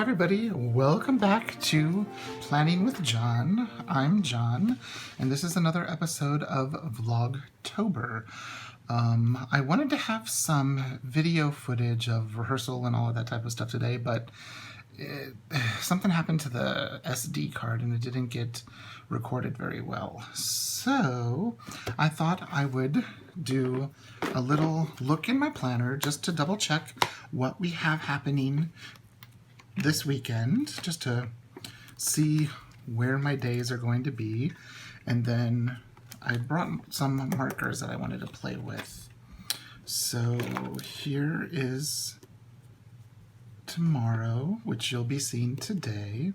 everybody, welcome back to Planning with John. I'm John, and this is another episode of Vlogtober. I wanted to have some video footage of rehearsal and all of that type of stuff today, but something happened to the SD card and it didn't get recorded very well. So I thought I would do a little look in my planner just to double check what we have happening this weekend, just to see where my days are going to be. And then I brought some markers that I wanted to play with. So here is tomorrow, which you'll be seeing today.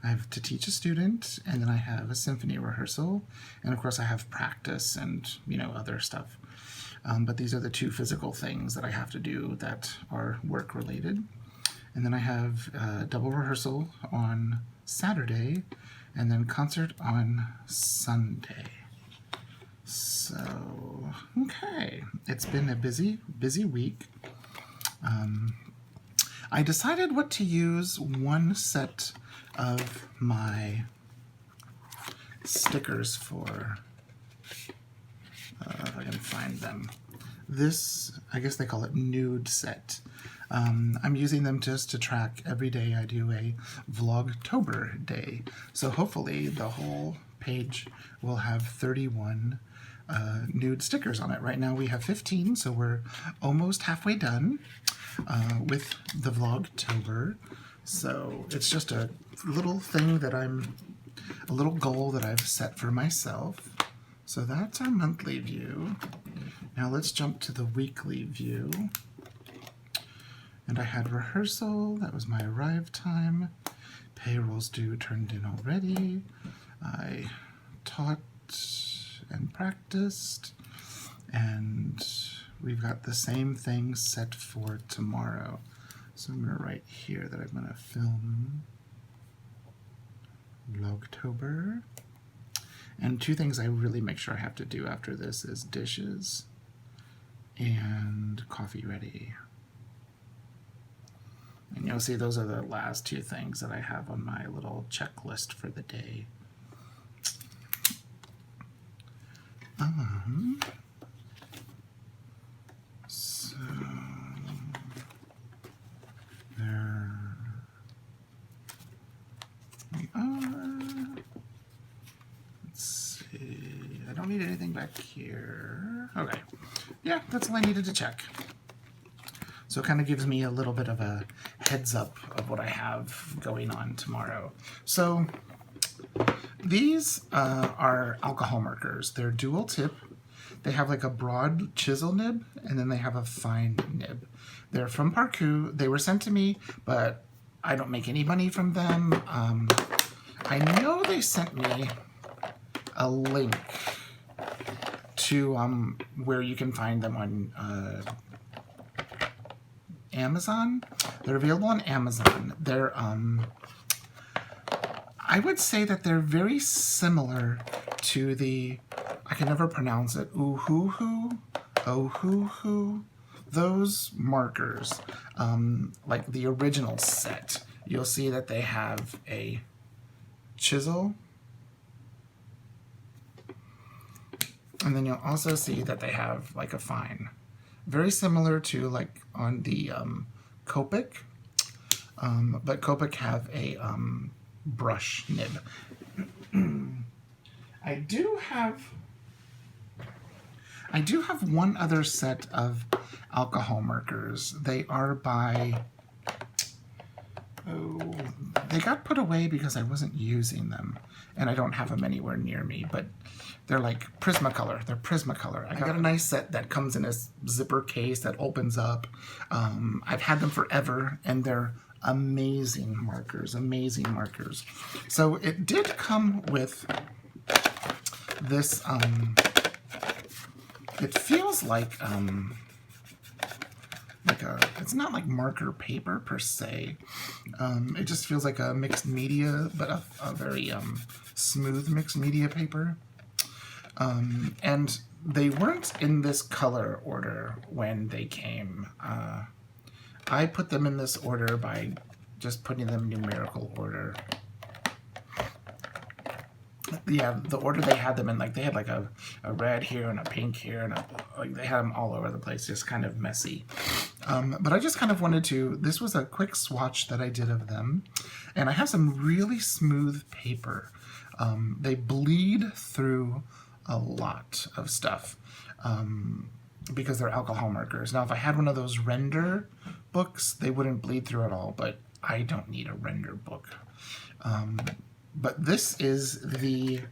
I have to teach a student, and then I have a symphony rehearsal, and of course I have practice and other stuff. But these are the two physical things that I have to do that are work related. And then I have a double rehearsal on Saturday, and then concert on Sunday. So, okay, it's been a busy week. I decided what to use one set of my stickers for. If I can find them. This, I guess they call it nude set. I'm using them just to track every day I do a Vlogtober day. So hopefully the whole page will have 31 nude stickers on it. Right now we have 15, so we're almost halfway done with the Vlogtober. So it's just a little thing that a little goal that I've set for myself. So that's our monthly view. Now let's jump to the weekly view. And I had rehearsal, that was my arrive time. Payroll's due, turned in already. I taught and practiced. And we've got the same thing set for tomorrow. So I'm gonna write here that I'm gonna film Vlogtober. And two things I really make sure I have to do after this is dishes and coffee ready. And you'll see those are the last two things that I have on my little checklist for the day. So there we are. Let's see. I don't need anything back here. Okay. Yeah, that's all I needed to check. So it kind of gives me a little bit of a heads up of what I have going on tomorrow. So these are alcohol markers. They're dual tip. They have like a broad chisel nib, and then they have a fine nib. They're from Parku. They were sent to me, but I don't make any money from them. I know they sent me a link to where you can find them on Amazon. They're available on Amazon. They're I would say that they're very similar to the, I can never pronounce it, Ohuhu, those markers, like the original set. You'll see that they have a chisel, and then you'll also see that they have like a fine. Very similar to like on the Copic, but Copic have a brush nib. I do have one other set of alcohol markers. They are by, they got put away because I wasn't using them, and I don't have them anywhere near me, but they're like Prismacolor. They're Prismacolor. I got a nice set that comes in a zipper case that opens up. I've had them forever, and they're amazing markers, amazing markers. So it did come with this, it feels like it's not like marker paper per se. It just feels like a mixed media, but a very smooth mixed media paper. And they weren't in this color order when they came. I put them in this order by just putting them in numerical order. Yeah, the order they had them in, like they had like a red here and a pink here, and like they had them all over the place, just kind of messy. But I just kind of wanted to, this was a quick swatch that I did of them, and I have some really smooth paper. They bleed through a lot of stuff because they're alcohol markers. Now, if I had one of those render books, they wouldn't bleed through at all, but I don't need a render book. But this is the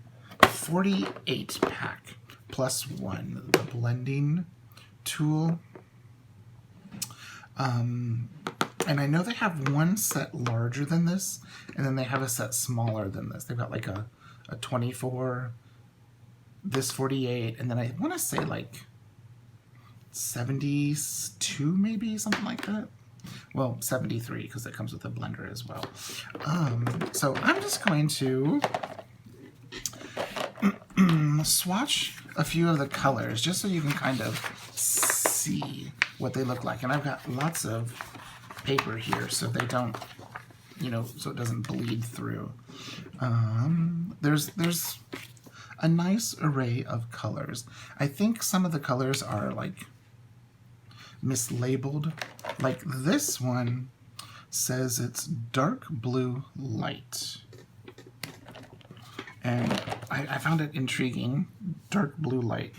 48 pack plus one, the blending tool. And I know they have one set larger than this, and then they have a set smaller than this. They've got like a 24, this 48, and then I want to say like 72 maybe, something like that. Well, 73 because it comes with a blender as well. So I'm just going to swatch a few of the colors just so you can kind of see what they look like. And I've got lots of paper here so they don't, you know, so it doesn't bleed through. There's a nice array of colors. I think some of the colors are like mislabeled. Like this one says it's dark blue light. And I found it intriguing. Dark blue light.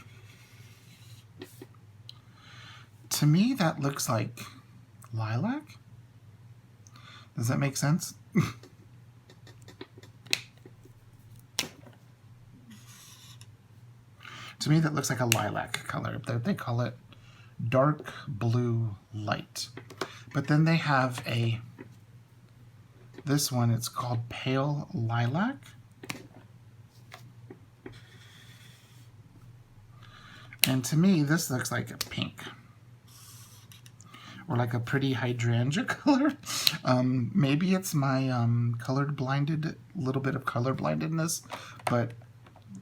To me, that looks like lilac. Does that make sense? To me, that looks like a lilac color. They call it dark blue light. But then they have this one, it's called pale lilac. And to me, this looks like a pink. Or like a pretty hydrangea color. Maybe it's my colored blinded, little bit of color blindedness, but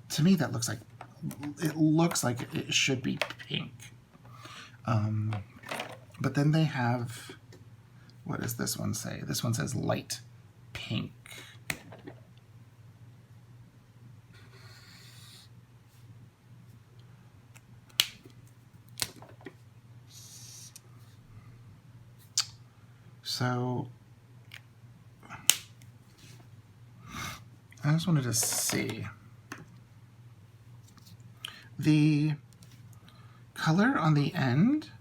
to me that looks like, it looks like it should be pink. But then they have, what does this one say? This one says light pink. So I just wanted to see. The color on the end,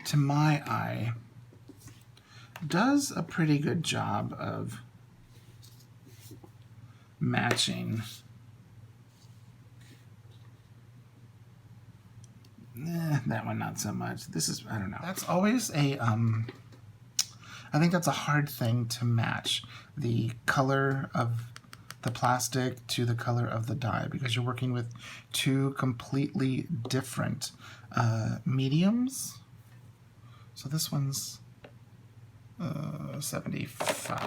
to my eye, does a pretty good job of matching. That one not so much. This is, I don't know. That's always a, I think that's a hard thing to match, the color of the plastic to the color of the dye, because you're working with two completely different mediums. So this one's 75.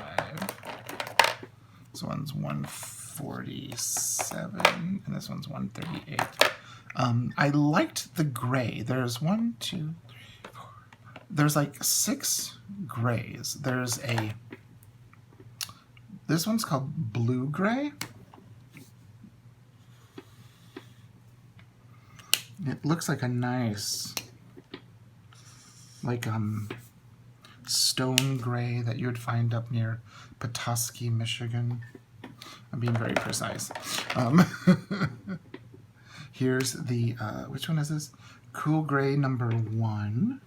This one's 147, and this one's 138. I liked the gray. There's 1, 2, 3, 4. There's like 6 grays. There's this one's called blue gray. It looks like a nice, like stone gray that you would find up near Petoskey, Michigan. I'm being very precise. Here's the, which one is this? Cool gray number 1.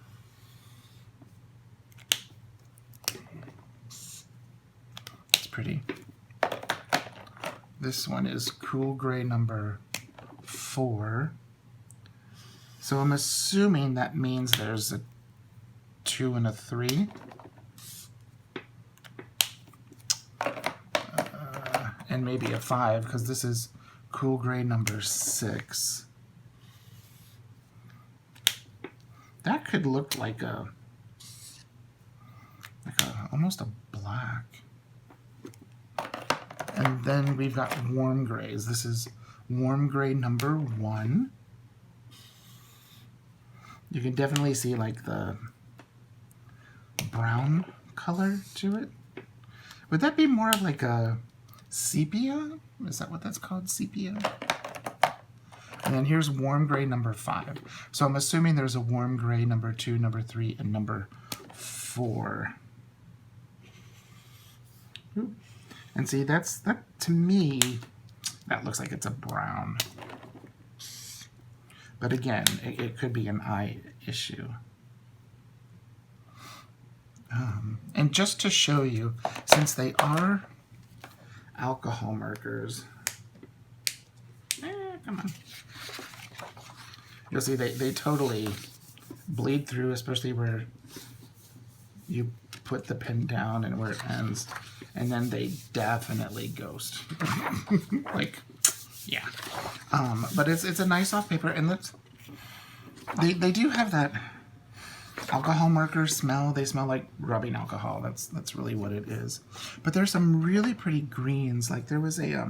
It's pretty. This one is cool gray number 4. So I'm assuming that means there's a 2 and a 3. And maybe a 5, because this is cool gray number 6. That could look like almost a black. And then we've got warm grays. This is warm gray number 1. You can definitely see like the brown color to it. Would that be more like a sepia? Is that what that's called? Sepia? And then here's warm gray number 5. So I'm assuming there's a warm gray number 2, number 3, and number 4. Oop. And see, that to me, that looks like it's a brown. But again, it could be an eye issue. And just to show you, since they are alcohol markers, come on. You'll see they totally bleed through, especially where you put the pen down and where it ends. And then they definitely ghost. Like, yeah. But it's a nice soft paper, and they do have that alcohol marker smell. They smell like rubbing alcohol. That's really what it is. But there's some really pretty greens. Like there was a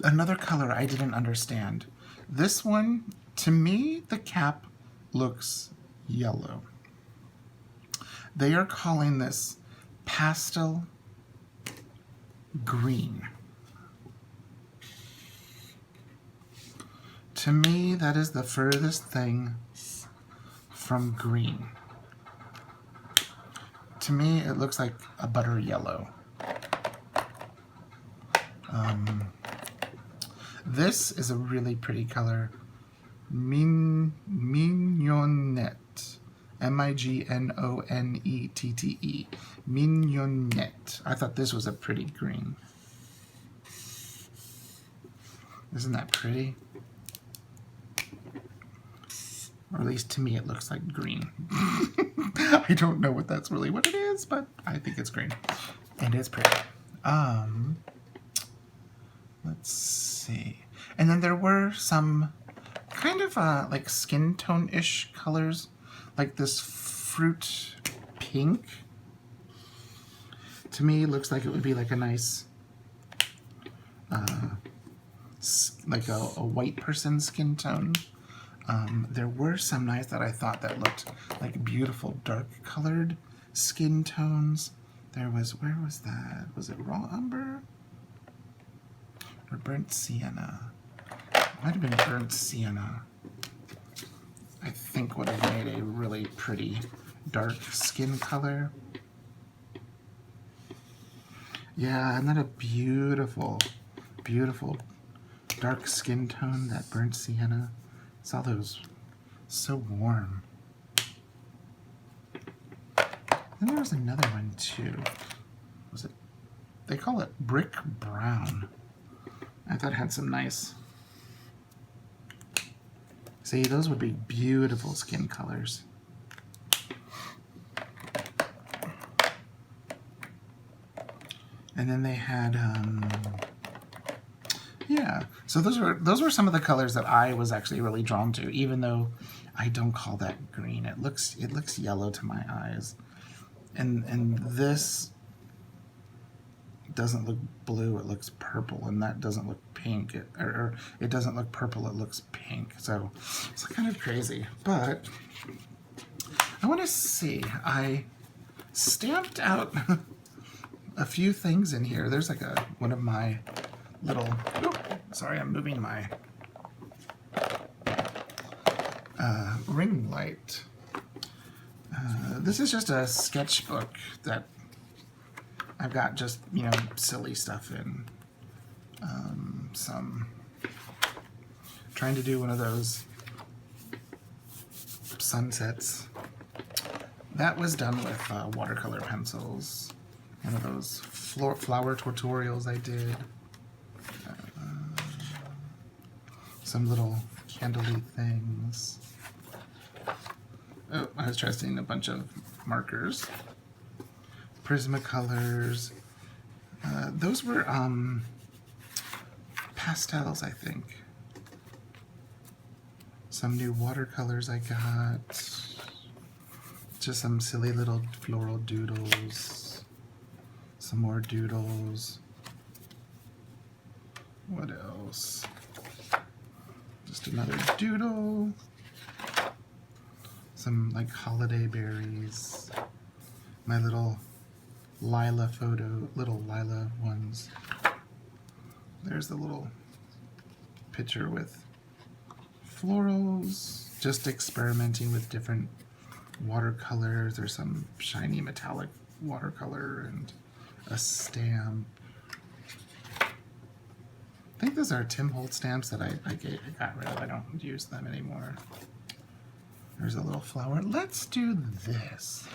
another color I didn't understand. This one, to me, the cap looks yellow. They are calling this pastel green. To me, that is the furthest thing from green. To me, it looks like a butter yellow. This is a really pretty color. Mignonette. M-I-G-N-O-N-E-T-T-E. Mignonette. I thought this was a pretty green. Isn't that pretty? Or at least to me it looks like green. I don't know what that's really what it is, but I think it's green. And it's pretty. Let's see. And then there were some kind of like skin tone-ish colors, like this fruit pink. To me, it looks like it would be like a nice, like a white person skin tone. There were some nice that I thought that looked like beautiful dark colored skin tones. There was, where was that? Was it raw umber? Or burnt sienna? It might have been burnt sienna. I think would have made a really pretty dark skin color. Yeah, isn't that a beautiful, beautiful dark skin tone, that burnt sienna? Saw those so warm. And there was another one too. Was it? They call it brick brown. I thought it had some nice. See, those would be beautiful skin colors. And then they had, yeah. So those were some of the colors that I was actually really drawn to, even though I don't call that green. It looks yellow to my eyes, and this doesn't look blue. It looks purple, and that doesn't look pink. Or it doesn't look purple. It looks pink. So it's kind of crazy. But I want to see. I stamped out a few things in here. There's like one of my little, sorry, I'm moving my ring light. This is just a sketchbook that I've got just, silly stuff in. Trying to do one of those sunsets. That was done with watercolor pencils. One of those flower tutorials I did. Some little candle-y things. Oh, I was testing a bunch of markers. Prismacolors. Those were pastels, I think. Some new watercolors I got. Just some silly little floral doodles. Some more doodles. What else? Just another doodle. Some like holiday berries. My little Lila photo, little Lila ones. There's the little picture with florals, just experimenting with different watercolors. There's some shiny metallic watercolor and a stamp. I think those are Tim Holtz stamps that I got rid of. I don't use them anymore. There's a little flower. Let's do this.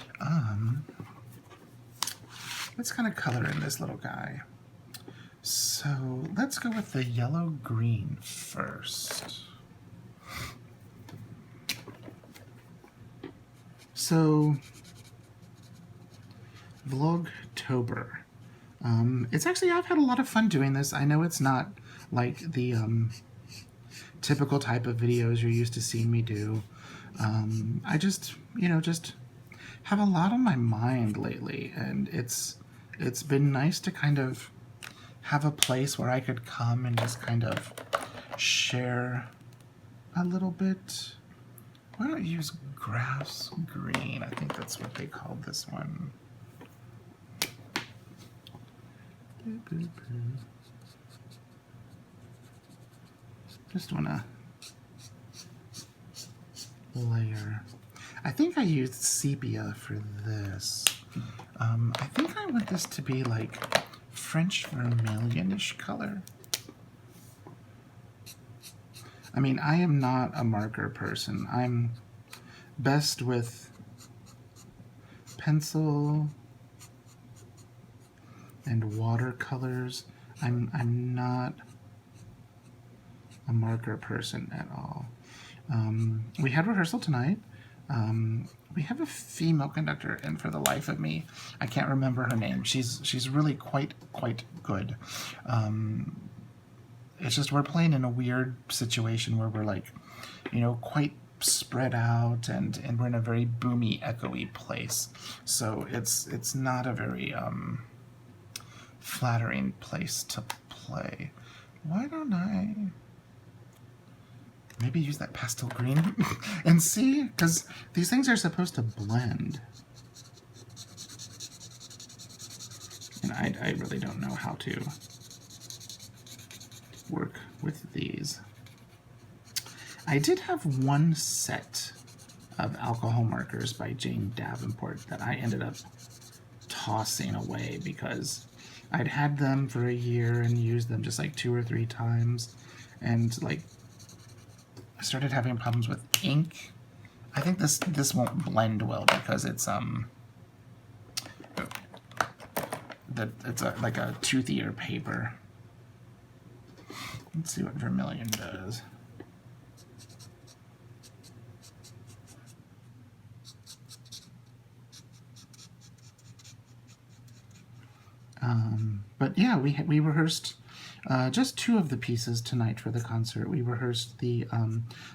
Let's kind of color in this little guy. So let's go with the yellow-green first. So, Vlogtober. It's actually, I've had a lot of fun doing this. I know it's not like the typical type of videos you're used to seeing me do. I just, just have a lot on my mind lately, and it's been nice to kind of have a place where I could come and just kind of share a little bit. Why don't you use grass green? I think that's what they called this one. Just want to layer. I think I used sepia for this. I think I want this to be like French vermilion-ish color. I mean, I am not a marker person. I'm best with pencil and watercolors. I'm not a marker person at all. We had rehearsal tonight. We have a female conductor, and for the life of me, I can't remember her name. She's really quite good. It's just we're playing in a weird situation where we're like, quite spread out, and we're in a very boomy, echoey place. So it's not a very flattering place to play. Why don't I maybe use that pastel green and see? Because these things are supposed to blend. And I really don't know how to work with these. I did have one set of alcohol markers by Jane Davenport that I ended up tossing away because I'd had them for a year and used them just like 2 or 3 times, and like I started having problems with ink. I think this won't blend well because it's like a toothier paper. Let's see what vermilion does. But yeah, we rehearsed just 2 of the pieces tonight for the concert. We rehearsed the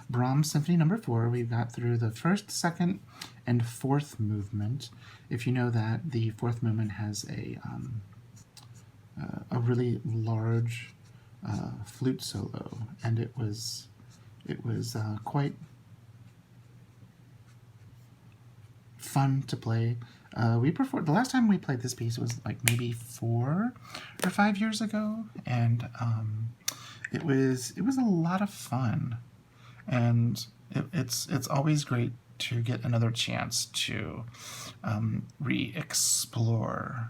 Brahms Symphony No. 4. We got through the 1st, 2nd, and 4th movement. If you know that, the 4th movement has a really large flute solo, and it was quite fun to play. We performed the last time we played this piece was like maybe 4 or 5 years ago, and it was a lot of fun, and it's always great to get another chance to re-explore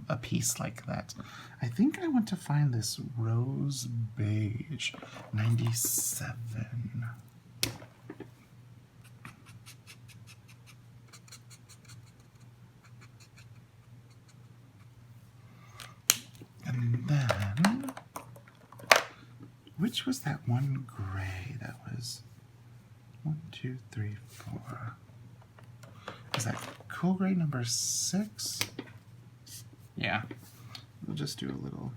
a piece like that. I think I want to find this Rose Beige 97. And then, which was that one gray that was 1, 2, 3, 4? Is that cool gray number 6? Yeah, we'll just do a little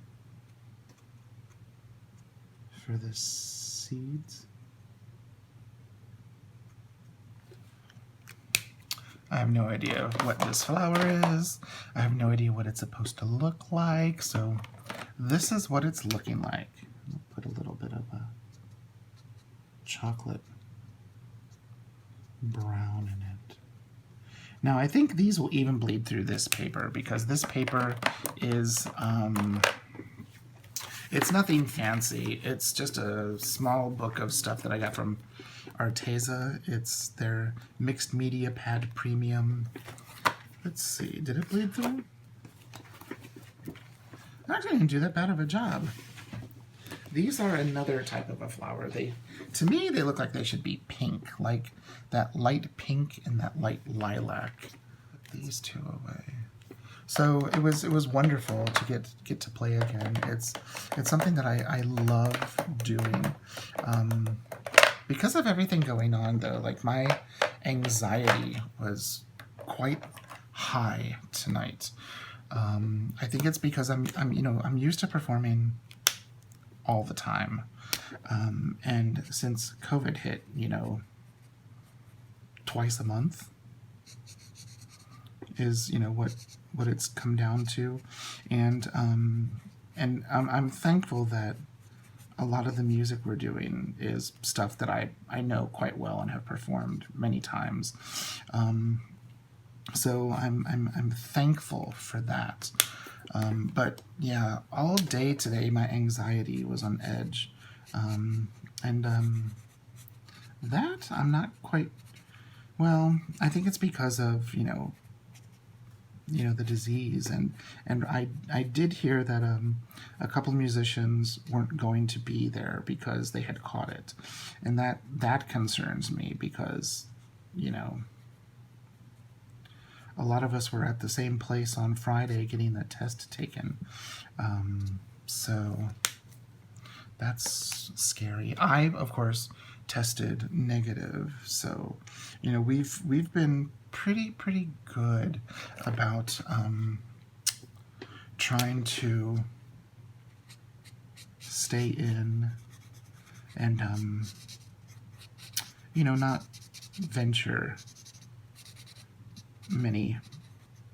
for the seeds. I have no idea what this flower is. I have no idea what it's supposed to look like. So this is what it's looking like. I'll put a little bit of a chocolate brown in it. Now I think these will even bleed through this paper, because this paper is, it's nothing fancy. It's just a small book of stuff that I got from Arteza. It's their Mixed Media Pad Premium. Let's see, did it bleed through? Actually, I didn't do that bad of a job. These are another type of a flower. To me, they look like they should be pink, like that light pink and that light lilac. Put these two away. So it was wonderful to get to play again. It's something that I love doing. Because of everything going on, though, like my anxiety was quite high tonight. I think it's because I'm used to performing all the time, and since COVID hit, twice a month is what it's come down to, and I'm thankful that a lot of the music we're doing is stuff that I know quite well and have performed many times. So I'm thankful for that. But yeah, all day today my anxiety was on edge, and that I'm not quite well. I think it's because of the disease, and I did hear that a couple of musicians weren't going to be there because they had caught it, and that concerns me, because a lot of us were at the same place on Friday getting the test taken, so that's scary. I, of course, tested negative, so we've been pretty good about trying to stay in and not venture many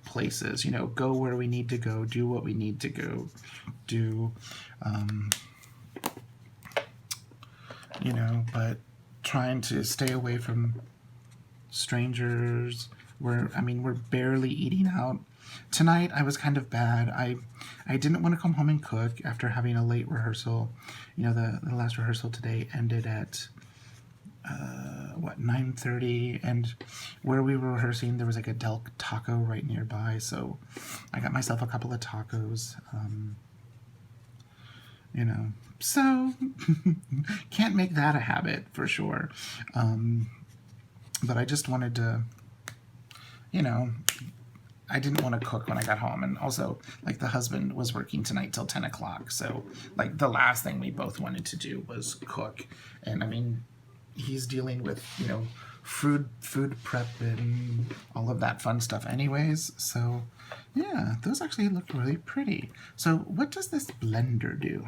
places. Go where we need to go, do what we need to go do, but trying to stay away from strangers. We're barely eating out. Tonight I was kind of bad. I didn't want to come home and cook after having a late rehearsal. The last rehearsal today ended at 9:30, and where we were rehearsing there was like a Del Taco right nearby, so I got myself a couple of tacos. So can't make that a habit for sure. But I just wanted to, I didn't want to cook when I got home, and also, like, the husband was working tonight till 10 o'clock, so, like, the last thing we both wanted to do was cook, and, he's dealing with, food prep and all of that fun stuff anyways, so, yeah, those actually look really pretty. So, what does this blender do?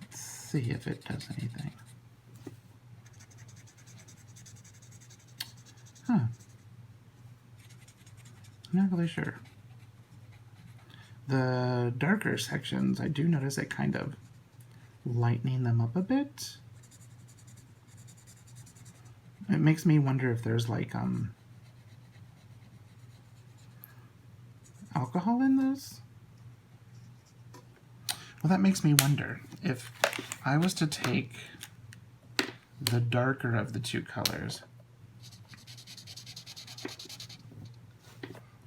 Let's see if it does anything. Huh. I'm not really sure. The darker sections, I do notice it kind of lightening them up a bit. It makes me wonder if there's like alcohol in this. Well, that makes me wonder if I was to take the darker of the two colors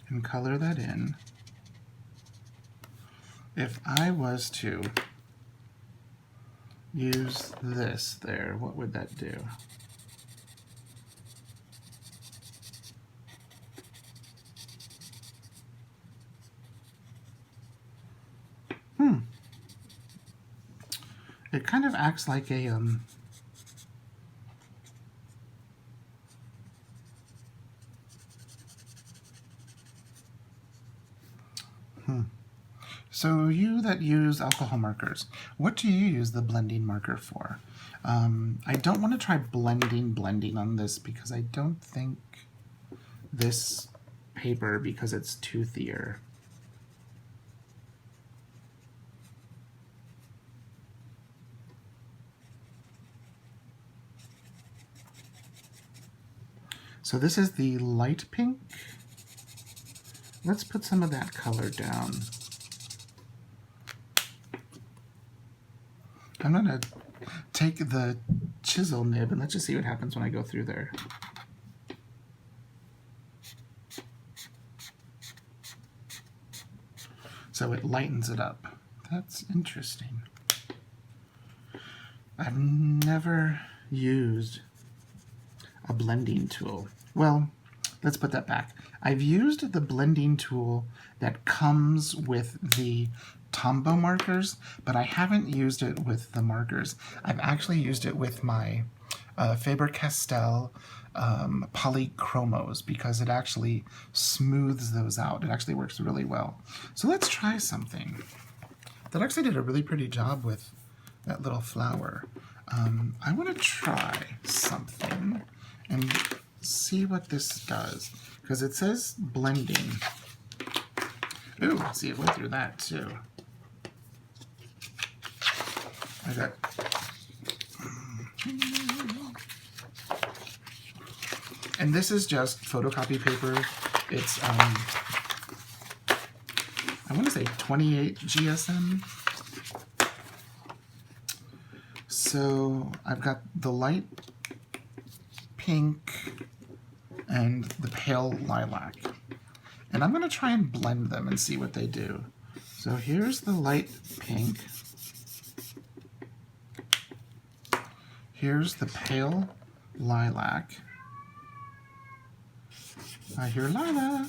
and color that in. If I was to use this there, what would that do? It kind of acts like a So you that use alcohol markers, what do you use the blending marker for? I don't want to try blending on this because I don't think this paper, because it's toothier. So this is the light pink. Let's put some of that color down. I'm going to take the chisel nib and let's just see what happens when I go through there. So it lightens it up. That's interesting. I've never used a blending tool. Well, let's put that back. I've used the blending tool that comes with the Tombow markers, but I haven't used it with the markers. I've actually used it with my Faber-Castell polychromos because it actually smooths those out. It actually works really well. So let's try something. That actually did a really pretty job with that little flower. I want to try something and see what this does, because it says blending. Ooh, see, it went through that too. I got... And this is just photocopy paper. It's, I want to say 28 GSM. So I've got the light pink and the pale lilac. And I'm going to try and blend them and see what they do. So here's the light pink. Here's the pale lilac. I hear lilac.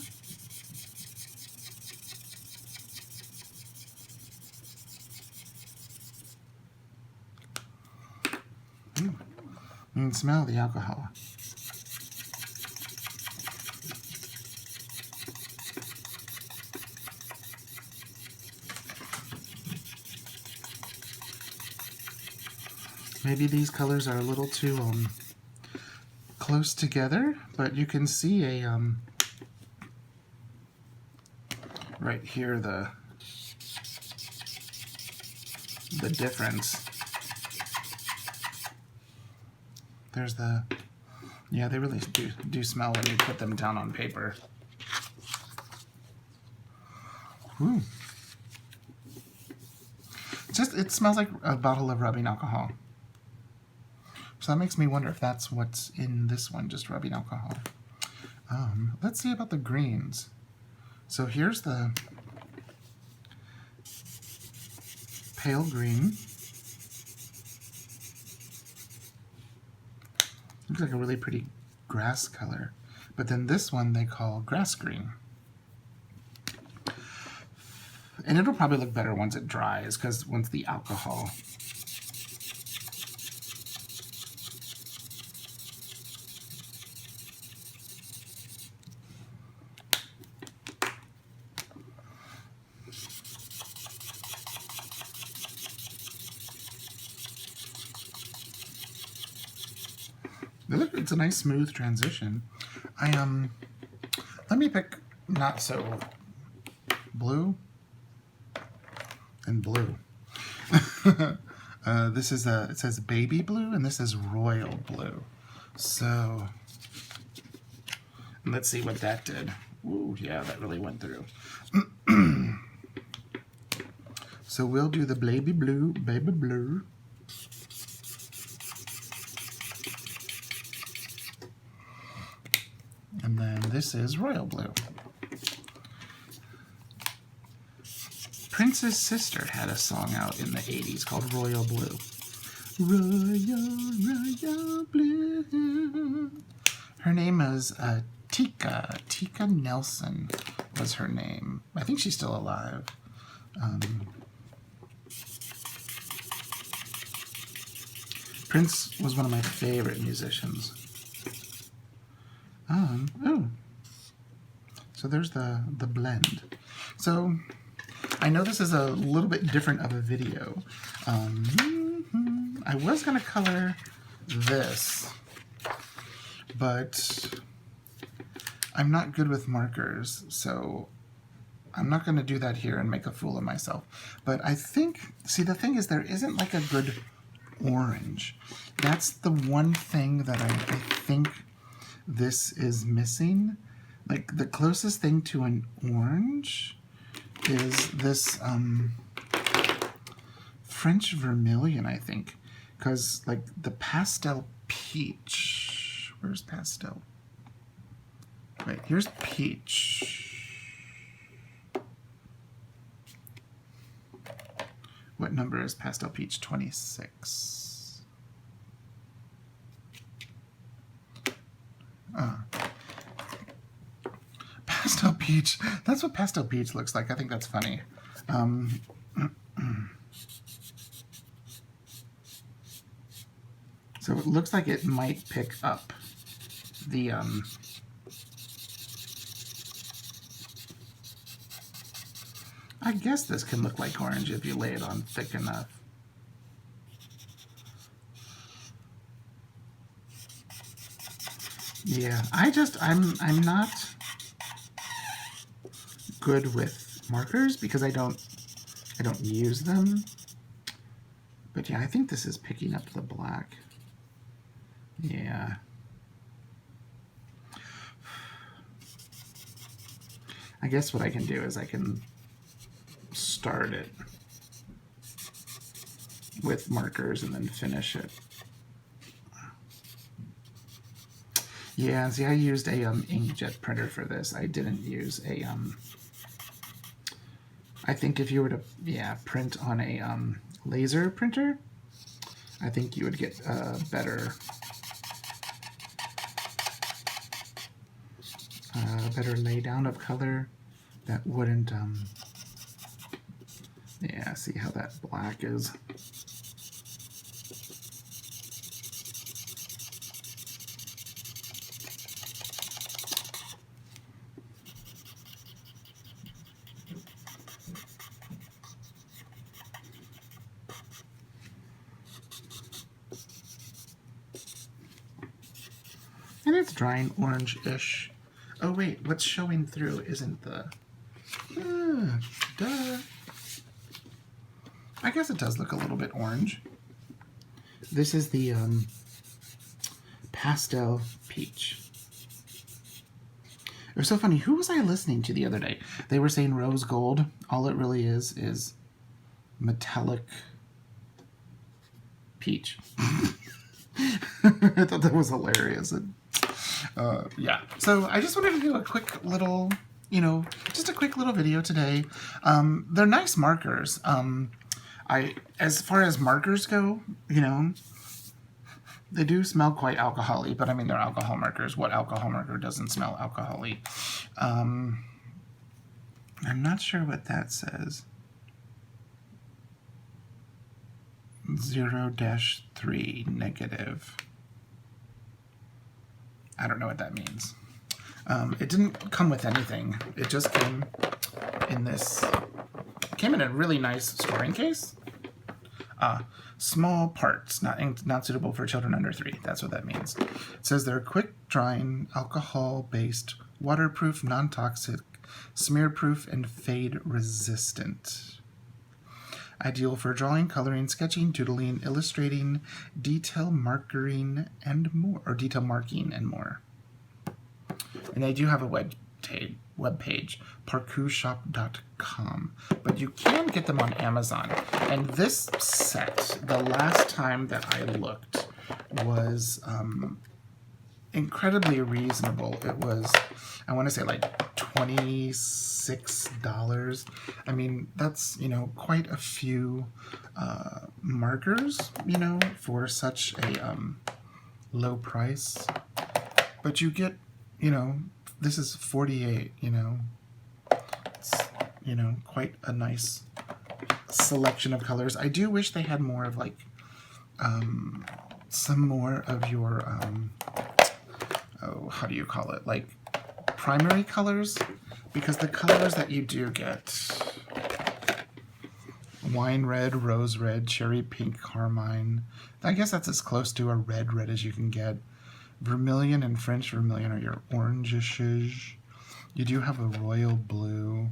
You can smell the alcohol. Maybe these colors are a little too close together, but you can see a right here the difference. There's the, yeah, they really do smell when you put them down on paper. Ooh. It smells like a bottle of rubbing alcohol. So that makes me wonder if that's what's in this one, just rubbing alcohol. Let's see about the greens. So here's the pale green. Looks like a really pretty grass color. But then this one they call grass green. And it'll probably look better once it dries, because once the alcohol... It's a nice smooth transition. Let me pick not so blue and blue. This is it says baby blue and this is royal blue. So let's see what that did. Ooh, yeah, that really went through. So we'll do the baby blue. And then this is royal blue. Prince's sister had a song out in the 80s called Royal Blue. Royal Blue. Her name is Tika. Tika Nelson was her name. I think she's still alive. Prince was one of my favorite musicians. Oh, so there's the blend. So I know this is a little bit different of a video. I was going to color this, but I'm not good with markers, so I'm not going to do that here and make a fool of myself. But I think, see, the thing is there isn't like a good orange. That's the one thing that I think this is missing. Like, the closest thing to an orange is this French vermilion, I think. Because, like, the pastel peach. Where's pastel? Wait, here's peach. What number is pastel peach? 26. Pastel peach. That's what pastel peach looks like. I think that's funny. So it looks like it might pick up the I guess this can look like orange if you lay it on thick enough. Yeah, I'm not good with markers because I don't use them. But yeah, I think this is picking up the black. Yeah. I guess what I can do is I can start it with markers and then finish it. Yeah, see, I used a inkjet printer for this. I didn't use a I think if you were to print on a laser printer, I think you would get a better laydown of color. That wouldn't yeah, see how that black is. And it's drying orange-ish. Oh wait, what's showing through isn't the... duh. I guess it does look a little bit orange. This is the pastel peach. It was so funny. Who was I listening to the other day? They were saying rose gold. All it really is metallic peach. I thought that was hilarious. And, yeah. So I just wanted to do a quick little, just a quick little video today. They're nice markers. As far as markers go, they do smell quite alcohol-y, but I mean, they're alcohol markers. What alcohol marker doesn't smell alcohol-y? I'm not sure what that says. 0-3 negative. I don't know what that means. It didn't come with anything. It just came in this. Came in a really nice storing case. Small parts, not suitable for children under 3. That's what that means. It says they're quick drying, alcohol-based, waterproof, non-toxic, smear-proof, and fade-resistant. Ideal for drawing, coloring, sketching, doodling, illustrating, detail marking, and more. And they do have a web page, parkourshop.com. But you can get them on Amazon. And this set, the last time that I looked, was incredibly reasonable. It was, I want to say, like $26. I mean, that's, quite a few markers, for such a low price. But you get, this is 48, it's, quite a nice selection of colors. I do wish they had more of, like, some more of your, how do you call it, like, primary colors, because the colors that you do get, wine red, rose red, cherry pink, carmine, I guess that's as close to a red as you can get. Vermilion and French vermilion are your oranges. You do have a royal blue.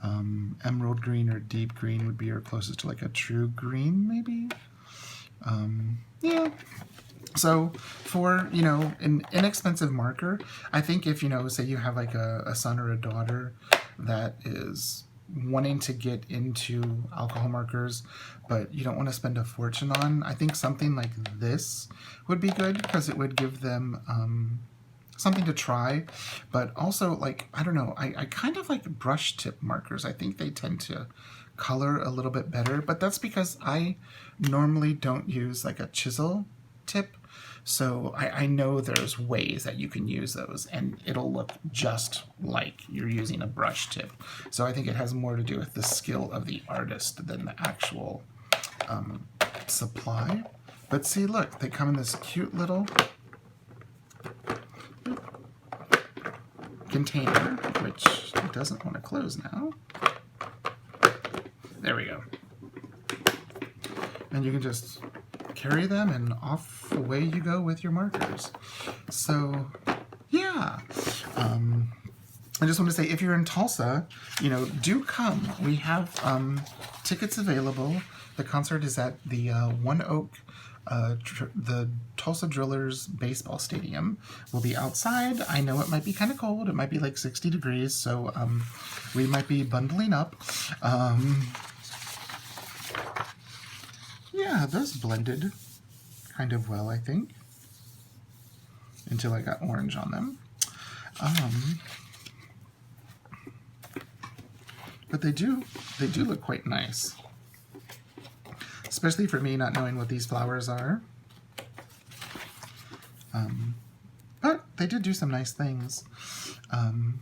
Emerald green or deep green would be your closest to like a true green, maybe. Yeah. So for, an inexpensive marker, I think if, say you have like a son or a daughter that is wanting to get into alcohol markers, but you don't want to spend a fortune on, I think something like this would be good because it would give them something to try. But also, like, I don't know, I kind of like brush tip markers. I think they tend to color a little bit better, but that's because I normally don't use like a chisel tip. So I know there's ways that you can use those and it'll look just like you're using a brush tip. So I think it has more to do with the skill of the artist than the actual supply. But see, look, they come in this cute little container, which doesn't want to close now. There we go. And you can just carry them and off away you go with your markers. So yeah, I just want to say, if you're in Tulsa, do come. We have tickets available. The concert is at the One Oak, the Tulsa Drillers baseball stadium. We'll be outside. I know it might be kind of cold. It might be like 60 degrees, so we might be bundling up. Yeah, those blended kind of well, I think, until I got orange on them. But they do look quite nice, especially for me not knowing what these flowers are. But they did do some nice things.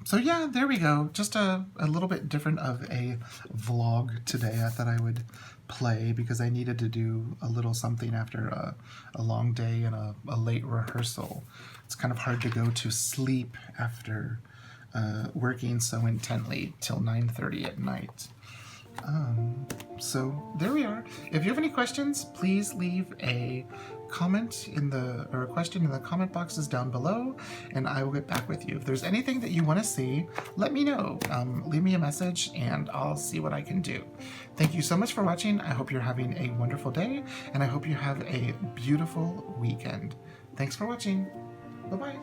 So yeah, there we go. Just a little bit different of a vlog today. I thought I would play because I needed to do a little something after a long day and a late rehearsal. It's kind of hard to go to sleep after working so intently till 9:30 at night. So there we are. If you have any questions, please leave a comment or a question in the comment boxes down below, and I will get back with you. If there's anything that you want to see, let me know. Leave me a message and I'll see what I can do. Thank you so much for watching. I hope you're having a wonderful day, and I hope you have a beautiful weekend. Thanks for watching. Bye-bye.